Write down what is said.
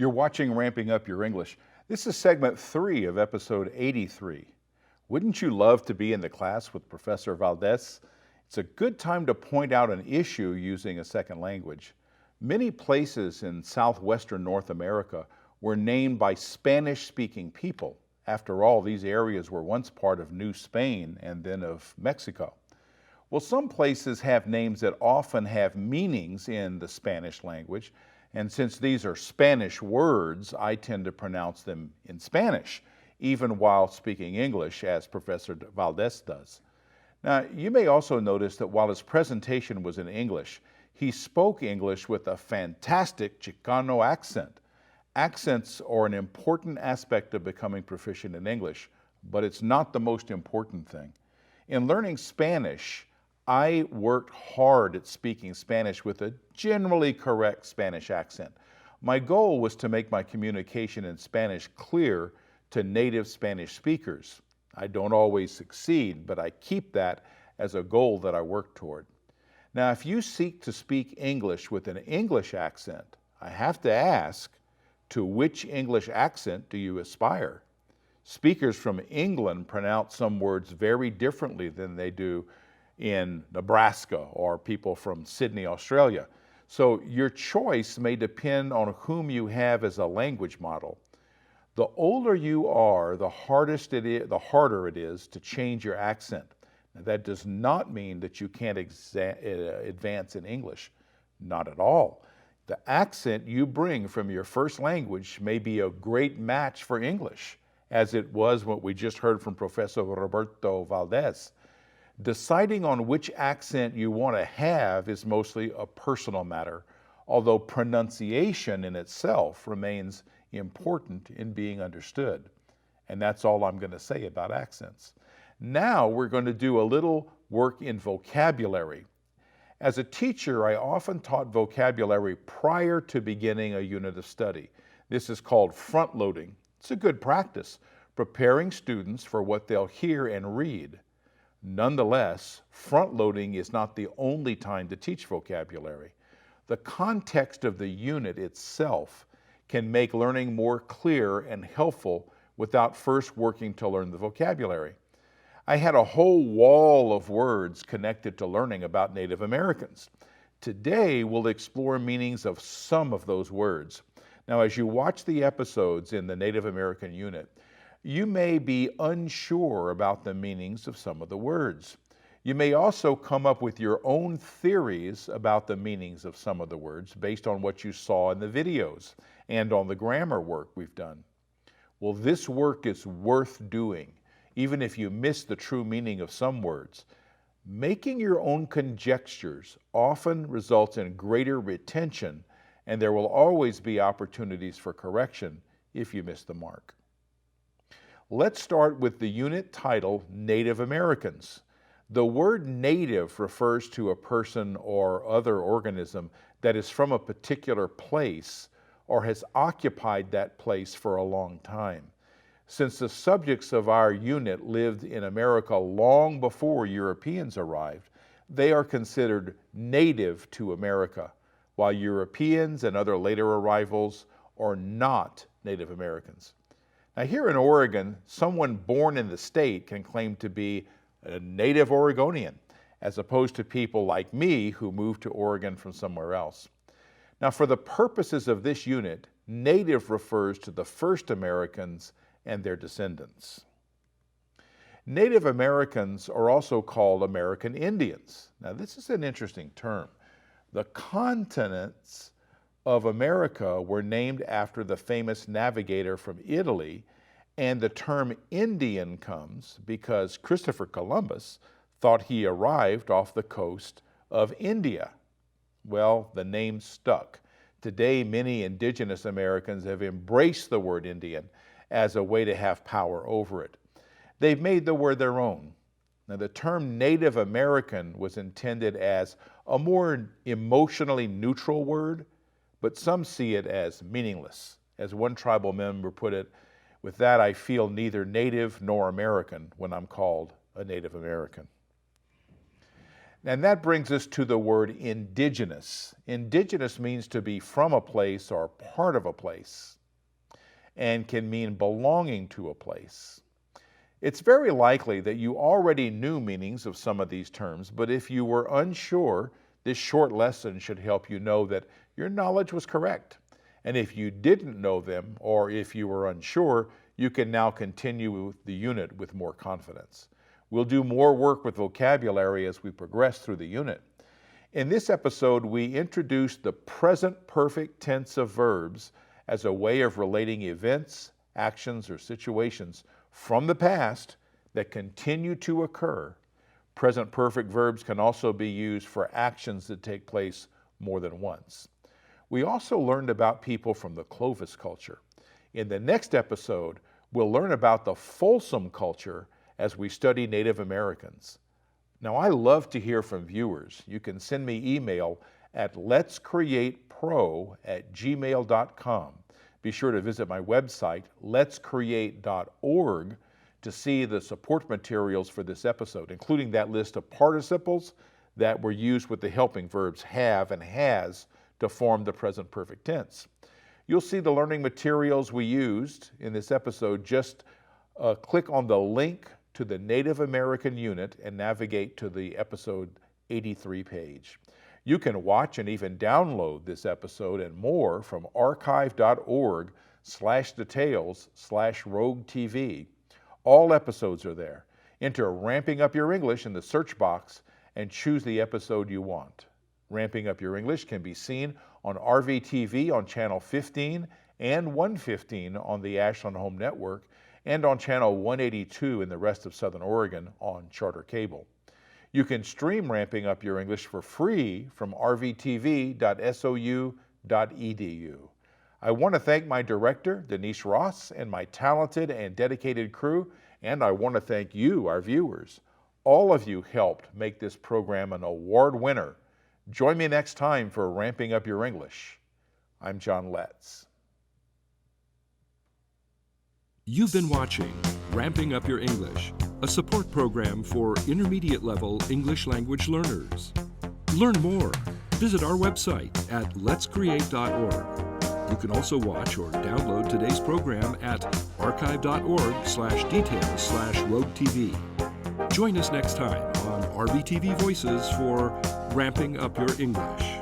You're watching Ramping Up Your English. This is segment 3 of episode 83. Wouldn't you love to be in the class with Professor Valdez? It's a good time to point out an issue using a second language. Many places in southwestern North America were named by Spanish-speaking people. After all, these areas were once part of New Spain and then of Mexico. Well, some places have names that often have meanings in the Spanish language, and since these are Spanish words, I tend to pronounce them in Spanish, even while speaking English, as Professor Valdez does. Now, you may also notice that while his presentation was in English, he spoke English with a fantastic Chicano accent. Accents are an important aspect of becoming proficient in English, but it's not the most important thing. In learning Spanish, I worked hard at speaking Spanish with a generally correct Spanish accent. My goal was to make my communication in Spanish clear to native Spanish speakers. I don't always succeed, but I keep that as a goal that I work toward. Now, if you seek to speak English with an English accent, I have to ask, to which English accent do you aspire? Speakers from England pronounce some words very differently than they do in Nebraska or people from Sydney, Australia. So your choice may depend on whom you have as a language model. The older you are, the harder it is to change your accent. Now, that does not mean that you can't advance in English. Not at all. The accent you bring from your first language may be a great match for English, as it was what we just heard from Professor Roberto Valdez. Deciding on which accent you want to have is mostly a personal matter, although pronunciation in itself remains important in being understood. And that's all I'm going to say about accents. Now we're going to do a little work in vocabulary. As a teacher, I often taught vocabulary prior to beginning a unit of study. This is called front-loading. It's a good practice, preparing students for what they'll hear and read. Nonetheless, front-loading is not the only time to teach vocabulary. The context of the unit itself can make learning more clear and helpful without first working to learn the vocabulary. I had a whole wall of words connected to learning about Native Americans. Today, we'll explore meanings of some of those words. Now, as you watch the episodes in the Native American unit, you may be unsure about the meanings of some of the words. You may also come up with your own theories about the meanings of some of the words based on what you saw in the videos and on the grammar work we've done. Well, this work is worth doing, even if you miss the true meaning of some words. Making your own conjectures often results in greater retention, and there will always be opportunities for correction if you miss the mark. Let's start with the unit title, Native Americans. The word native refers to a person or other organism that is from a particular place or has occupied that place for a long time. Since the subjects of our unit lived in America long before Europeans arrived, they are considered native to America, while Europeans and other later arrivals are not Native Americans. Now, here in Oregon, someone born in the state can claim to be a native Oregonian, as opposed to people like me who moved to Oregon from somewhere else. Now, for the purposes of this unit, native refers to the first Americans and their descendants. Native Americans are also called American Indians. Now, this is an interesting term. The continents of America were named after the famous navigator from Italy, and the term Indian comes because Christopher Columbus thought he arrived off the coast of India. Well, the name stuck. Today, many Indigenous Americans have embraced the word Indian as a way to have power over it. They've made the word their own. Now, the term Native American was intended as a more emotionally neutral word, but some see it as meaningless. As one tribal member put it, with that I feel neither Native nor American when I'm called a Native American. And that brings us to the word indigenous. Indigenous means to be from a place or part of a place, and can mean belonging to a place. It's very likely that you already knew meanings of some of these terms, but if you were unsure, this short lesson should help you know that your knowledge was correct. And if you didn't know them, or if you were unsure, you can now continue with the unit with more confidence. We'll do more work with vocabulary as we progress through the unit. In this episode, we introduce the present perfect tense of verbs as a way of relating events, actions, or situations from the past that continue to occur. Present perfect verbs can also be used for actions that take place more than once. We also learned about people from the Clovis culture. In the next episode, we'll learn about the Folsom culture as we study Native Americans. Now, I love to hear from viewers. You can send me email at letscreatepro@gmail.com. Be sure to visit my website, letscreate.org, to see the support materials for this episode, including that list of participles that were used with the helping verbs have and has to form the present perfect tense. You'll see the learning materials we used in this episode. Just click on the link to the Native American unit and navigate to the episode 83 page. You can watch and even download this episode and more from archive.org/details/rogue-tv. All episodes are there. Enter Ramping Up Your English in the search box and choose the episode you want. Ramping Up Your English can be seen on RVTV on channel 15 and 115 on the Ashland Home Network, and on channel 182 in the rest of Southern Oregon on Charter Cable. You can stream Ramping Up Your English for free from rvtv.sou.edu. I want to thank my director, Denise Ross, and my talented and dedicated crew, and I want to thank you, our viewers. All of you helped make this program an award winner. Join me next time for Ramping Up Your English. I'm John Letts. You've been watching Ramping Up Your English, a support program for intermediate level English language learners. Learn more. Visit our website at letscreate.org. You can also watch or download today's program at archive.org/details/rogue-tv. Join us next time on RVTV Voices for Ramping Up Your English.